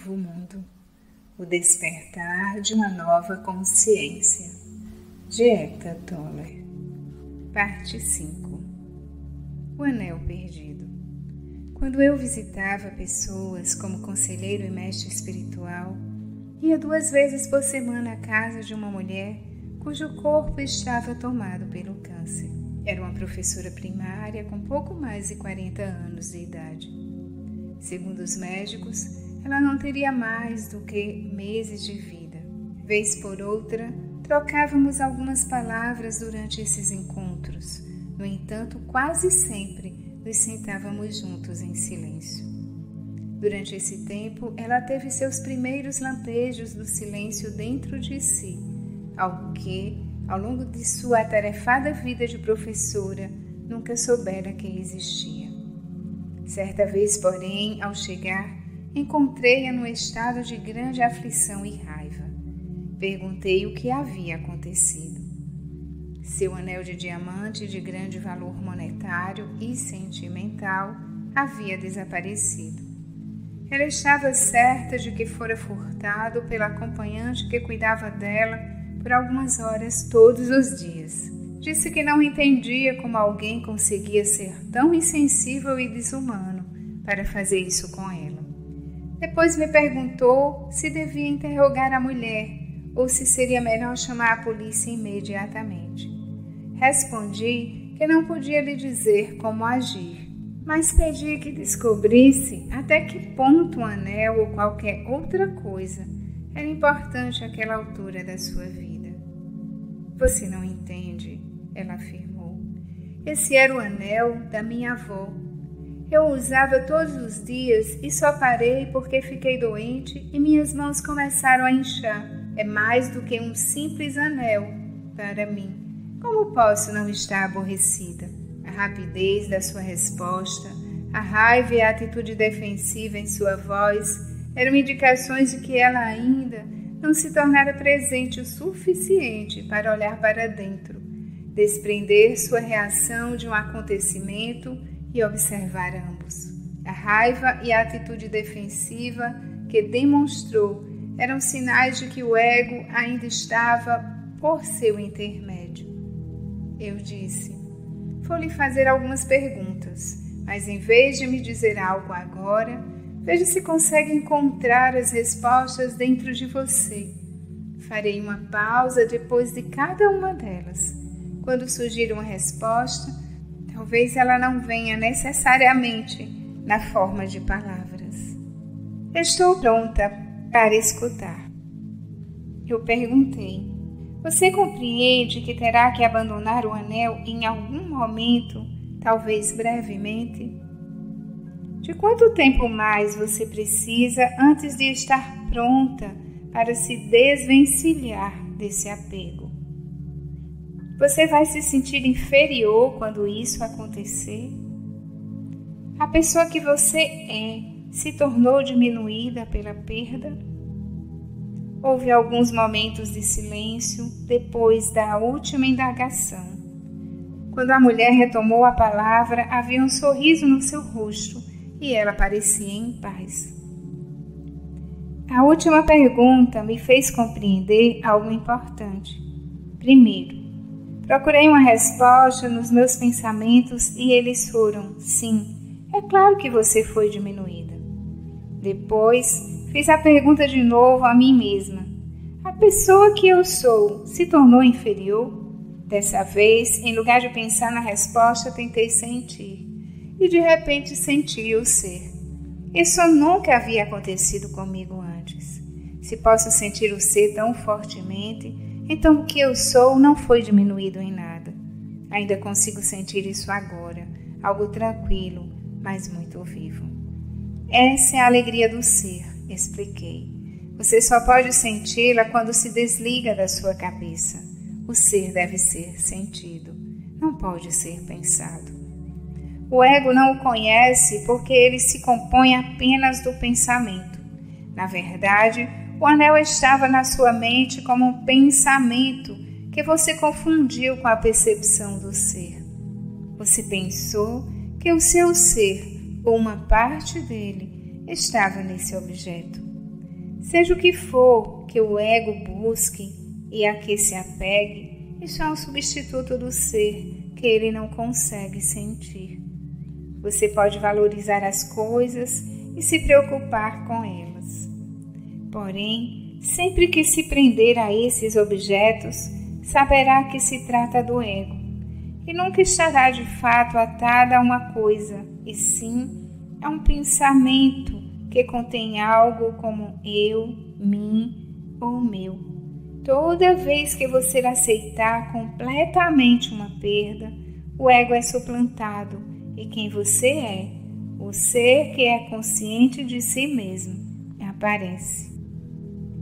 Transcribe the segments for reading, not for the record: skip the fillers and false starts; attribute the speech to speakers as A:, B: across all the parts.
A: novo mundo, o despertar de uma nova consciência, de Eckhart Tolle. Parte 5. O Anel Perdido. Quando eu visitava pessoas como conselheiro e mestre espiritual, ia 2 vezes por semana à casa de uma mulher cujo corpo estava tomado pelo câncer. Era uma professora primária com pouco mais de 40 anos de idade. Segundo os médicos, ela não teria mais do que meses de vida. Vez por outra, trocávamos algumas palavras durante esses encontros. No entanto, quase sempre nos sentávamos juntos em silêncio. Durante esse tempo, ela teve seus primeiros lampejos do silêncio dentro de si, algo que, ao longo de sua atarefada vida de professora, nunca soubera que existia. Certa vez, porém, ao chegar, encontrei-a num estado de grande aflição e raiva. Perguntei o que havia acontecido. Seu anel de diamante de grande valor monetário e sentimental havia desaparecido. Ela estava certa de que fora furtado pela acompanhante que cuidava dela por algumas horas todos os dias. Disse que não entendia como alguém conseguia ser tão insensível e desumano para fazer isso com ela. Depois me perguntou se devia interrogar a mulher ou se seria melhor chamar a polícia imediatamente. Respondi que não podia lhe dizer como agir, mas pedi que descobrisse até que ponto um anel ou qualquer outra coisa era importante àquela altura da sua vida. Você não entende, ela afirmou. Esse era o anel da minha avó. Eu o usava todos os dias e só parei porque fiquei doente e minhas mãos começaram a inchar. É mais do que um simples anel para mim. Como posso não estar aborrecida? A rapidez da sua resposta, a raiva e a atitude defensiva em sua voz eram indicações de que ela ainda não se tornara presente o suficiente para olhar para dentro, desprender sua reação de um acontecimento e observar ambos. A raiva e a atitude defensiva que demonstrou eram sinais de que o ego ainda estava por seu intermédio. Eu disse: vou lhe fazer algumas perguntas, mas em vez de me dizer algo agora, veja se consegue encontrar as respostas dentro de você. Farei uma pausa depois de cada uma delas. Quando surgir uma resposta, talvez ela não venha necessariamente na forma de palavras. Estou pronta para escutar. Eu perguntei: você compreende que terá que abandonar o anel em algum momento, talvez brevemente? De quanto tempo mais você precisa antes de estar pronta para se desvencilhar desse apego? Você vai se sentir inferior quando isso acontecer? A pessoa que você é se tornou diminuída pela perda? Houve alguns momentos de silêncio depois da última indagação. Quando a mulher retomou a palavra, havia um sorriso no seu rosto e ela parecia em paz. A última pergunta me fez compreender algo importante. Primeiro, procurei uma resposta nos meus pensamentos e eles foram: sim, é claro que você foi diminuída. Depois, fiz a pergunta de novo a mim mesma: a pessoa que eu sou se tornou inferior? Dessa vez, em lugar de pensar na resposta, tentei sentir. E de repente senti o ser. Isso nunca havia acontecido comigo antes. Se posso sentir o ser tão fortemente, então o que eu sou não foi diminuído em nada. Ainda consigo sentir isso agora, algo tranquilo, mas muito vivo. Essa é a alegria do ser, expliquei. Você só pode senti-la quando se desliga da sua cabeça. O ser deve ser sentido, não pode ser pensado. O ego não o conhece porque ele se compõe apenas do pensamento. Na verdade, o anel estava na sua mente como um pensamento que você confundiu com a percepção do ser. Você pensou que o seu ser, ou uma parte dele, estava nesse objeto. Seja o que for que o ego busque e a que se apegue, isso é um substituto do ser que ele não consegue sentir. Você pode valorizar as coisas e se preocupar com elas. Porém, sempre que se prender a esses objetos, saberá que se trata do ego e nunca estará de fato atada a uma coisa, e sim a um pensamento que contém algo como eu, mim ou meu. Toda vez que você aceitar completamente uma perda, o ego é suplantado e quem você é, o ser que é consciente de si mesmo, aparece.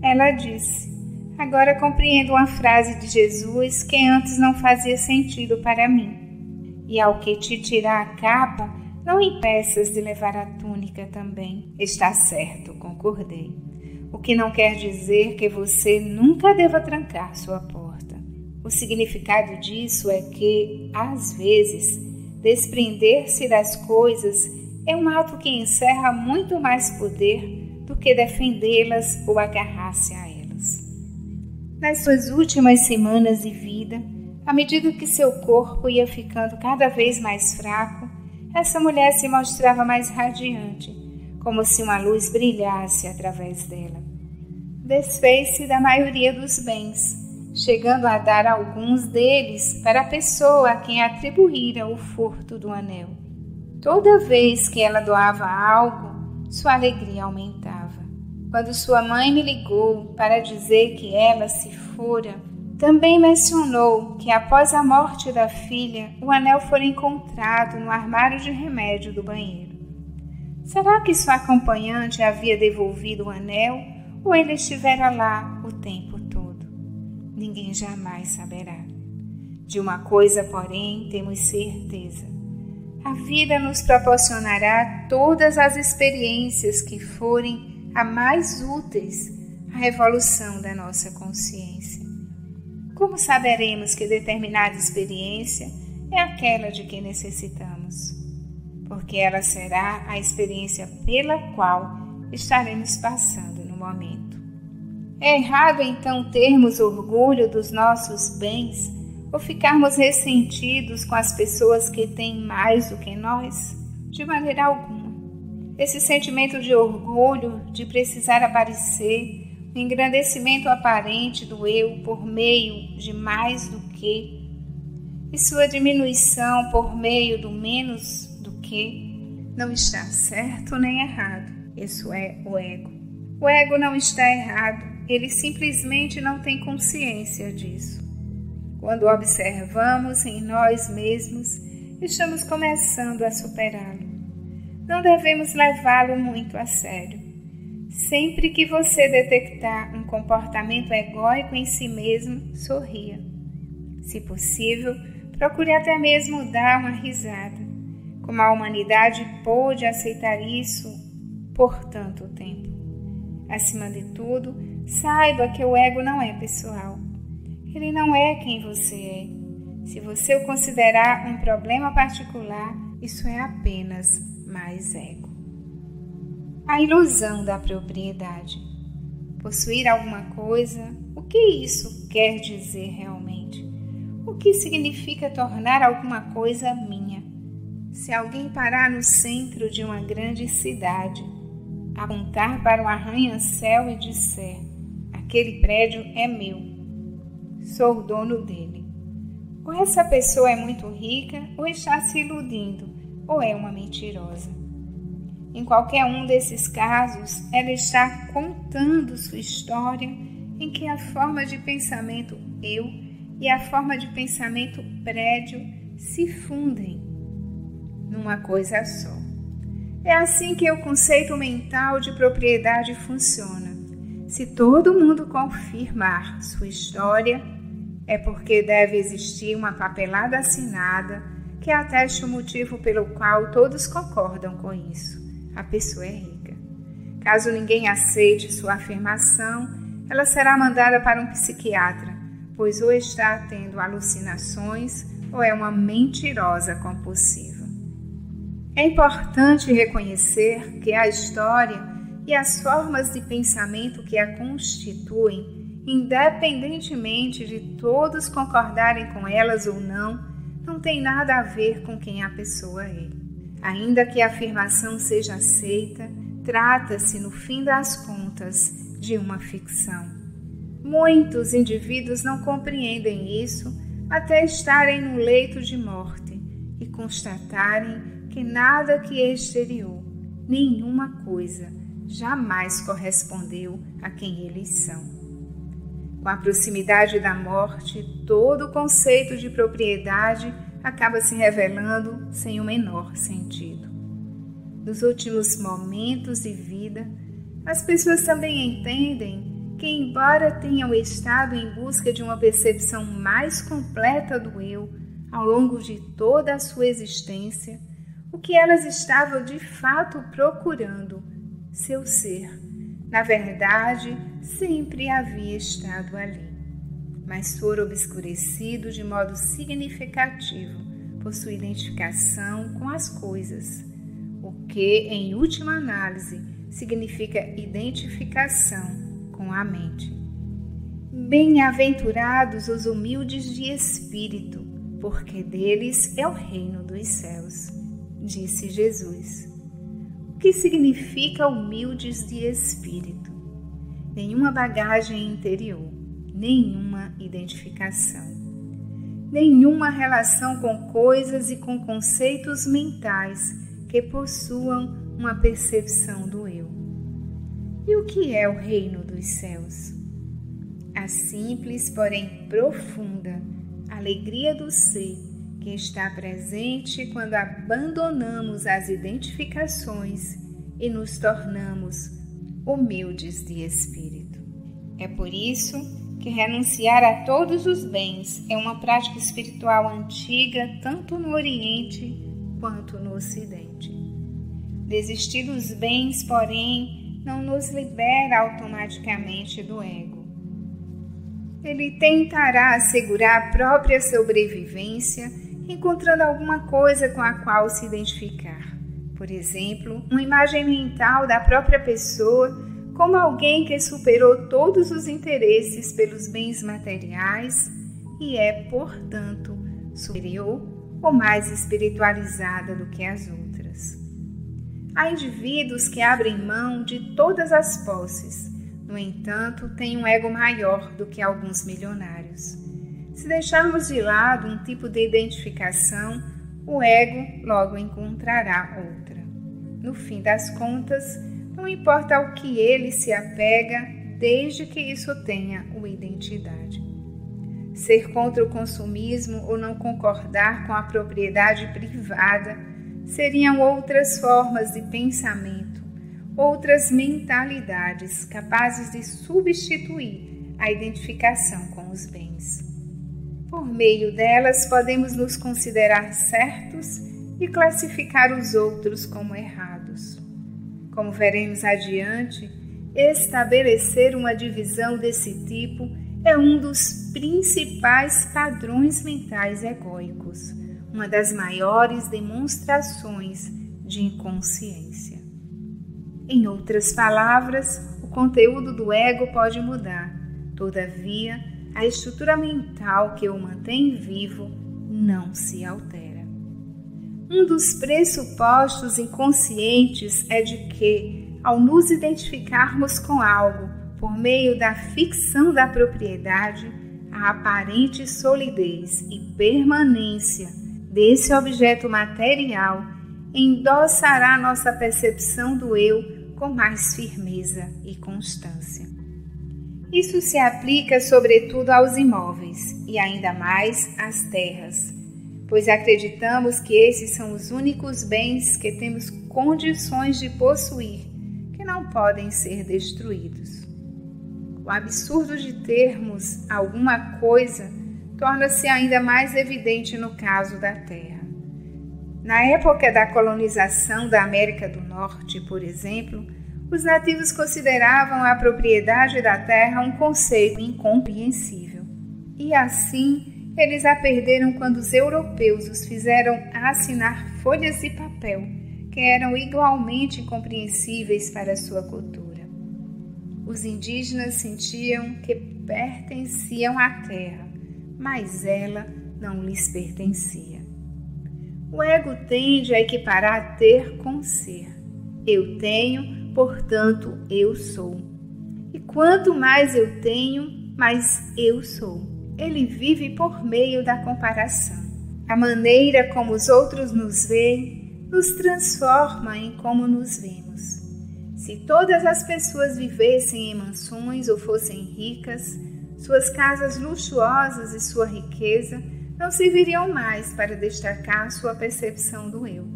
A: Ela disse: agora compreendo uma frase de Jesus que antes não fazia sentido para mim. E ao que te tirar a capa, não impeças de levar a túnica também. Está certo, concordei. O que não quer dizer que você nunca deva trancar sua porta. O significado disso é que, às vezes, desprender-se das coisas é um ato que encerra muito mais poder do que defendê-las ou agarrar-se a elas. Nas suas últimas semanas de vida, à medida que seu corpo ia ficando cada vez mais fraco, essa mulher se mostrava mais radiante, como se uma luz brilhasse através dela. Desfez-se da maioria dos bens, chegando a dar alguns deles para a pessoa a quem atribuíra o furto do anel. Toda vez que ela doava algo, sua alegria aumentava. Quando sua mãe me ligou para dizer que ela se fora, também mencionou que após a morte da filha, o anel fora encontrado no armário de remédio do banheiro. Será que sua acompanhante havia devolvido o anel ou ele estivera lá o tempo todo? Ninguém jamais saberá. De uma coisa, porém, temos certeza. A vida nos proporcionará todas as experiências que forem as mais úteis à evolução da nossa consciência. Como saberemos que determinada experiência é aquela de que necessitamos? Porque ela será a experiência pela qual estaremos passando no momento. É errado então termos orgulho dos nossos bens ou ficarmos ressentidos com as pessoas que têm mais do que nós? De maneira alguma. Esse sentimento de orgulho, de precisar aparecer, o engrandecimento aparente do eu por meio de mais do que, e sua diminuição por meio do menos do que, não está certo nem errado. Isso é o ego. O ego não está errado, ele simplesmente não tem consciência disso. Quando observamos em nós mesmos, estamos começando a superá-lo. Não devemos levá-lo muito a sério. Sempre que você detectar um comportamento egóico em si mesmo, sorria. Se possível, procure até mesmo dar uma risada. Como a humanidade pôde aceitar isso por tanto tempo. Acima de tudo, saiba que o ego não é pessoal. Ele não é quem você é. Se você o considerar um problema particular, isso é apenas mais ego. A ilusão da propriedade. Possuir alguma coisa, o que isso quer dizer realmente? O que significa tornar alguma coisa minha? Se alguém parar no centro de uma grande cidade, apontar para um arranha-céu e disser: aquele prédio é meu, sou o dono dele. Ou essa pessoa é muito rica, ou está se iludindo, ou é uma mentirosa. Em qualquer um desses casos, ela está contando sua história em que a forma de pensamento eu e a forma de pensamento prédio se fundem numa coisa só. É assim que o conceito mental de propriedade funciona. Se todo mundo confirmar sua história, é porque deve existir uma papelada assinada que ateste o motivo pelo qual todos concordam com isso. A pessoa é rica. Caso ninguém aceite sua afirmação, ela será mandada para um psiquiatra, pois ou está tendo alucinações ou é uma mentirosa compulsiva. É importante reconhecer que a história e as formas de pensamento que a constituem, independentemente de todos concordarem com elas ou não tem nada a ver com quem a pessoa é. Ainda que a afirmação seja aceita, trata-se, no fim das contas, de uma ficção. Muitos indivíduos não compreendem isso até estarem no leito de morte e constatarem que nada que é exterior, nenhuma coisa, jamais correspondeu a quem eles são. Com a proximidade da morte, todo o conceito de propriedade acaba se revelando sem o menor sentido. Nos últimos momentos de vida, as pessoas também entendem que, embora tenham estado em busca de uma percepção mais completa do eu ao longo de toda a sua existência, o que elas estavam de fato procurando, seu ser, na verdade, sempre havia estado ali, mas fora obscurecido de modo significativo por sua identificação com as coisas, o que, em última análise, significa identificação com a mente. Bem-aventurados os humildes de espírito, porque deles é o reino dos céus, disse Jesus. O que significa humildes de espírito? Nenhuma bagagem interior, nenhuma identificação, nenhuma relação com coisas e com conceitos mentais que possuam uma percepção do eu. E o que é o reino dos céus? A simples, porém profunda, alegria do ser que está presente quando abandonamos as identificações e nos tornamos humildes de espírito. É por isso que renunciar a todos os bens é uma prática espiritual antiga tanto no Oriente quanto no Ocidente. Desistir dos bens, porém, não nos libera automaticamente do ego. Ele tentará assegurar a própria sobrevivência encontrando alguma coisa com a qual se identificar. Por exemplo, uma imagem mental da própria pessoa como alguém que superou todos os interesses pelos bens materiais e é, portanto, superior ou mais espiritualizada do que as outras. Há indivíduos que abrem mão de todas as posses, no entanto, têm um ego maior do que alguns milionários. Se deixarmos de lado um tipo de identificação, o ego logo encontrará outra. No fim das contas, não importa ao que ele se apega, desde que isso tenha uma identidade. Ser contra o consumismo ou não concordar com a propriedade privada seriam outras formas de pensamento, outras mentalidades capazes de substituir a identificação com os bens. Por meio delas, podemos nos considerar certos e classificar os outros como errados. Como veremos adiante, estabelecer uma divisão desse tipo é um dos principais padrões mentais egóicos, uma das maiores demonstrações de inconsciência. Em outras palavras, o conteúdo do ego pode mudar, todavia, a estrutura mental que o mantém vivo não se altera. Um dos pressupostos inconscientes é de que, ao nos identificarmos com algo por meio da ficção da propriedade, a aparente solidez e permanência desse objeto material endossará nossa percepção do eu com mais firmeza e constância. Isso se aplica sobretudo aos imóveis e ainda mais às terras, pois acreditamos que esses são os únicos bens que temos condições de possuir, que não podem ser destruídos. O absurdo de termos alguma coisa torna-se ainda mais evidente no caso da terra. Na época da colonização da América do Norte, por exemplo, os nativos consideravam a propriedade da terra um conceito incompreensível. E assim, eles a perderam quando os europeus os fizeram assinar folhas de papel, que eram igualmente incompreensíveis para a sua cultura. Os indígenas sentiam que pertenciam à terra, mas ela não lhes pertencia. O ego tende a equiparar ter com ser. Eu tenho, portanto eu sou. E quanto mais eu tenho, mais eu sou. Ele vive por meio da comparação. A maneira como os outros nos veem nos transforma em como nos vemos. Se todas as pessoas vivessem em mansões ou fossem ricas, suas casas luxuosas e sua riqueza não serviriam mais para destacar sua percepção do eu.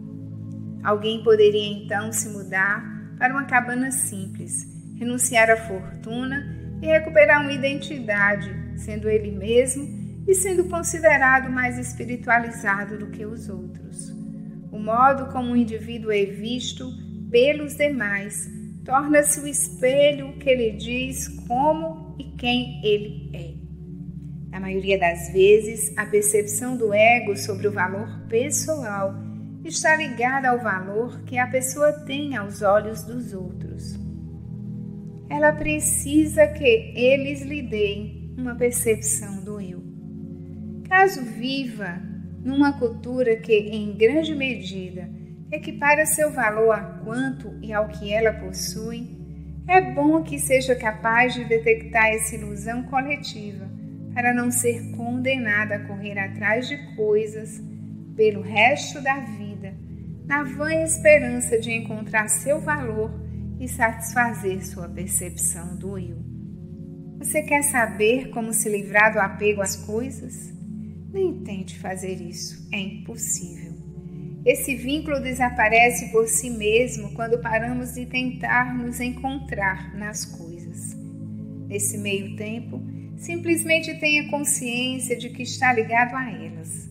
A: Alguém poderia então se mudar para uma cabana simples, renunciar à fortuna e recuperar uma identidade, sendo ele mesmo e sendo considerado mais espiritualizado do que os outros. O modo como o indivíduo é visto pelos demais torna-se o espelho que lhe diz como e quem ele é. Na maioria das vezes, a percepção do ego sobre o valor pessoal está ligada ao valor que a pessoa tem aos olhos dos outros. Ela precisa que eles lhe deem uma percepção do eu. Caso viva numa cultura que, em grande medida, equipara seu valor a quanto e ao que ela possui, é bom que seja capaz de detectar essa ilusão coletiva para não ser condenada a correr atrás de coisas pelo resto da vida, na vã esperança de encontrar seu valor e satisfazer sua percepção do eu. Você quer saber como se livrar do apego às coisas? Nem tente fazer isso, é impossível. Esse vínculo desaparece por si mesmo quando paramos de tentar nos encontrar nas coisas. Nesse meio tempo, simplesmente tenha consciência de que está ligado a elas.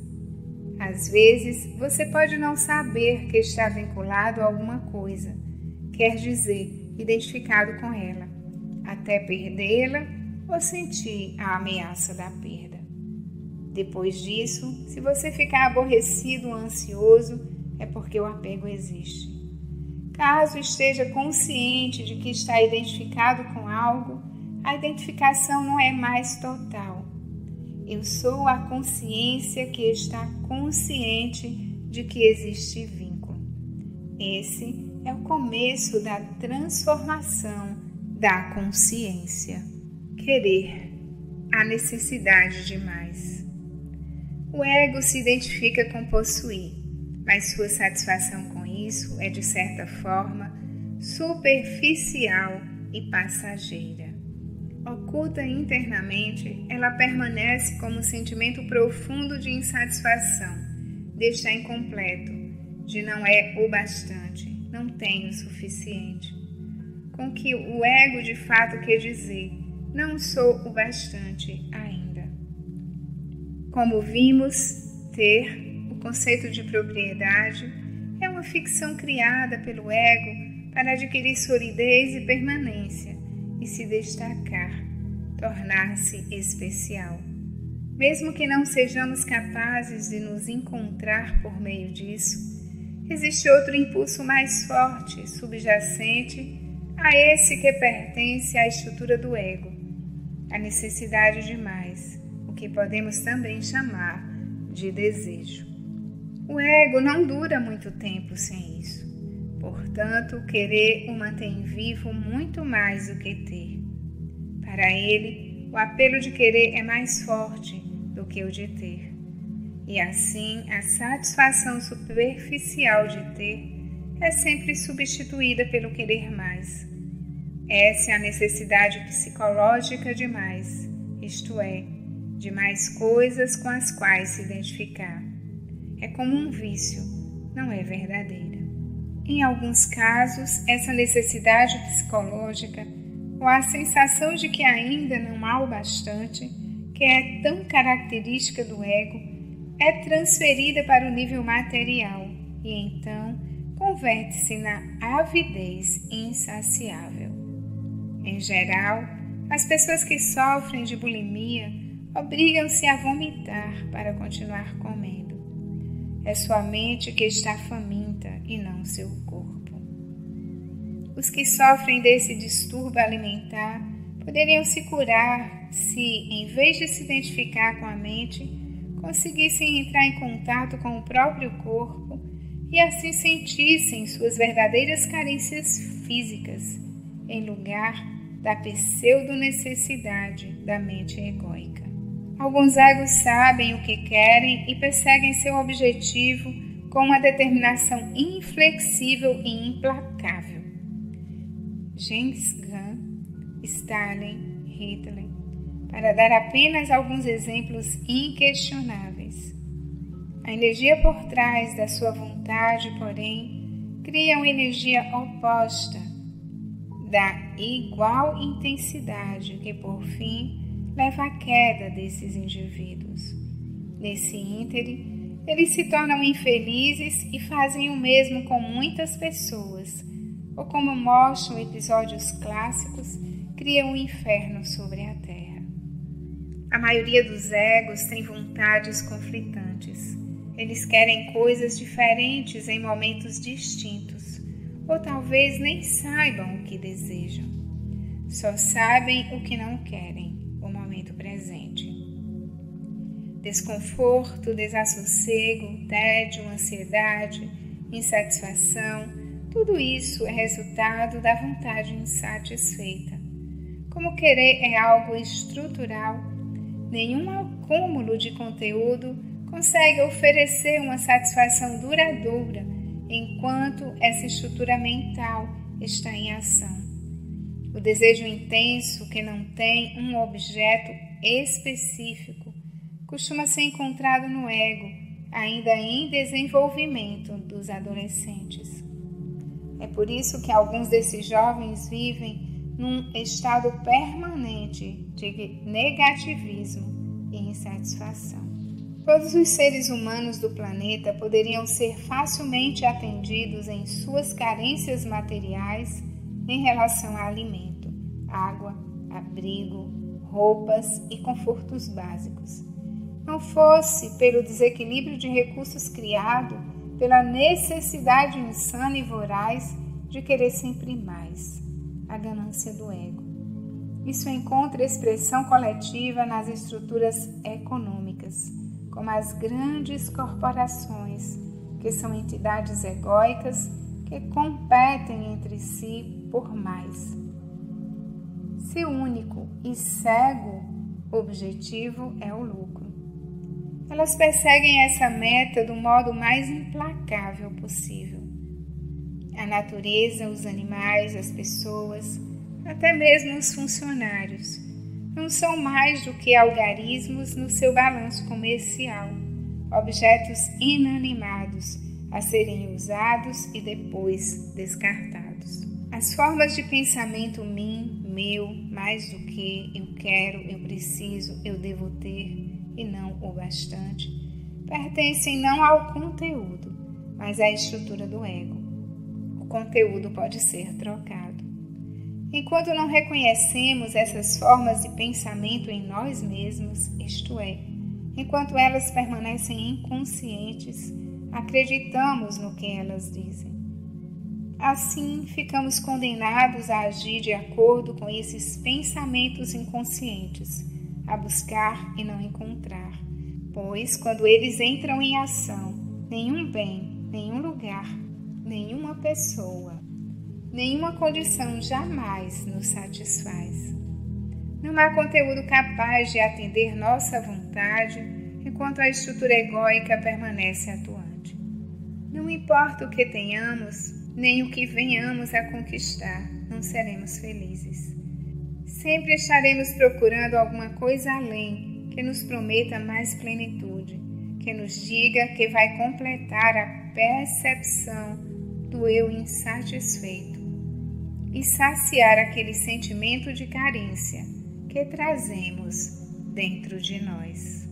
A: Às vezes, você pode não saber que está vinculado a alguma coisa, quer dizer, identificado com ela, até perdê-la ou sentir a ameaça da perda. Depois disso, se você ficar aborrecido ou ansioso, é porque o apego existe. Caso esteja consciente de que está identificado com algo, a identificação não é mais total. Eu sou a consciência que está consciente de que existe vínculo. Esse é o começo da transformação da consciência. Querer a necessidade de mais. O ego se identifica com possuir, mas sua satisfação com isso é, de certa forma, superficial e passageira. Oculta internamente, ela permanece como um sentimento profundo de insatisfação, de estar incompleto, de não é o bastante, não tem o suficiente. Com que o ego de fato quer dizer, não sou o bastante ainda. Como vimos, ter, o conceito de propriedade, é uma ficção criada pelo ego para adquirir solidez e permanência e se destacar, tornar-se especial. Mesmo que não sejamos capazes de nos encontrar por meio disso, existe outro impulso mais forte, subjacente a esse que pertence à estrutura do ego, a necessidade de mais, o que podemos também chamar de desejo. O ego não dura muito tempo sem isso, portanto, querer o mantém vivo muito mais do que ter. Para ele, o apelo de querer é mais forte do que o de ter, e assim a satisfação superficial de ter é sempre substituída pelo querer mais. Essa é a necessidade psicológica de mais, isto é, de mais coisas com as quais se identificar. É como um vício, não é verdadeira. Em alguns casos, essa necessidade psicológica ou a sensação de que ainda não há o bastante, que é tão característica do ego, é transferida para o nível material e então converte-se na avidez insaciável. Em geral, as pessoas que sofrem de bulimia obrigam-se a vomitar para continuar comendo. É sua mente que está faminta e não seu corpo. Os que sofrem desse distúrbio alimentar poderiam se curar se, em vez de se identificar com a mente, conseguissem entrar em contato com o próprio corpo e assim sentissem suas verdadeiras carências físicas, em lugar da pseudo-necessidade da mente egóica. Alguns egos sabem o que querem e perseguem seu objetivo com uma determinação inflexível e implacável. Gengis Khan, Stalin, Hitler, para dar apenas alguns exemplos inquestionáveis. A energia por trás da sua vontade, porém, cria uma energia oposta, da igual intensidade, que por fim leva à queda desses indivíduos. Nesse íntere, eles se tornam infelizes e fazem o mesmo com muitas pessoas, ou como mostram episódios clássicos, criam um inferno sobre a Terra. A maioria dos egos tem vontades conflitantes. Eles querem coisas diferentes em momentos distintos, ou talvez nem saibam o que desejam. Só sabem o que não querem, o momento presente. Desconforto, desassossego, tédio, ansiedade, insatisfação, tudo isso é resultado da vontade insatisfeita. Como querer é algo estrutural, nenhum acúmulo de conteúdo consegue oferecer uma satisfação duradoura enquanto essa estrutura mental está em ação. O desejo intenso que não tem um objeto específico costuma ser encontrado no ego, ainda em desenvolvimento dos adolescentes. É por isso que alguns desses jovens vivem num estado permanente de negativismo e insatisfação. Todos os seres humanos do planeta poderiam ser facilmente atendidos em suas carências materiais em relação a alimento, água, abrigo, roupas e confortos básicos. Não fosse pelo desequilíbrio de recursos criado pela necessidade insana e voraz de querer sempre mais, a ganância do ego. Isso encontra expressão coletiva nas estruturas econômicas, como as grandes corporações, que são entidades egóicas que competem entre si por mais. Seu único e cego objetivo é o lucro. Elas perseguem essa meta do modo mais implacável possível. A natureza, os animais, as pessoas, até mesmo os funcionários, não são mais do que algarismos no seu balanço comercial, objetos inanimados a serem usados e depois descartados. As formas de pensamento mim, meu, mais do que, eu quero, eu preciso, eu devo ter e não o bastante, pertencem não ao conteúdo, mas à estrutura do ego. O conteúdo pode ser trocado. Enquanto não reconhecemos essas formas de pensamento em nós mesmos, isto é, enquanto elas permanecem inconscientes, acreditamos no que elas dizem. Assim, ficamos condenados a agir de acordo com esses pensamentos inconscientes, a buscar e não encontrar, pois quando eles entram em ação, nenhum bem, nenhum lugar, nenhuma pessoa, nenhuma condição jamais nos satisfaz. Não há conteúdo capaz de atender nossa vontade enquanto a estrutura egóica permanece atuante. Não importa o que tenhamos, nem o que venhamos a conquistar, não seremos felizes. Sempre estaremos procurando alguma coisa além que nos prometa mais plenitude, que nos diga que vai completar a percepção do eu insatisfeito e saciar aquele sentimento de carência que trazemos dentro de nós.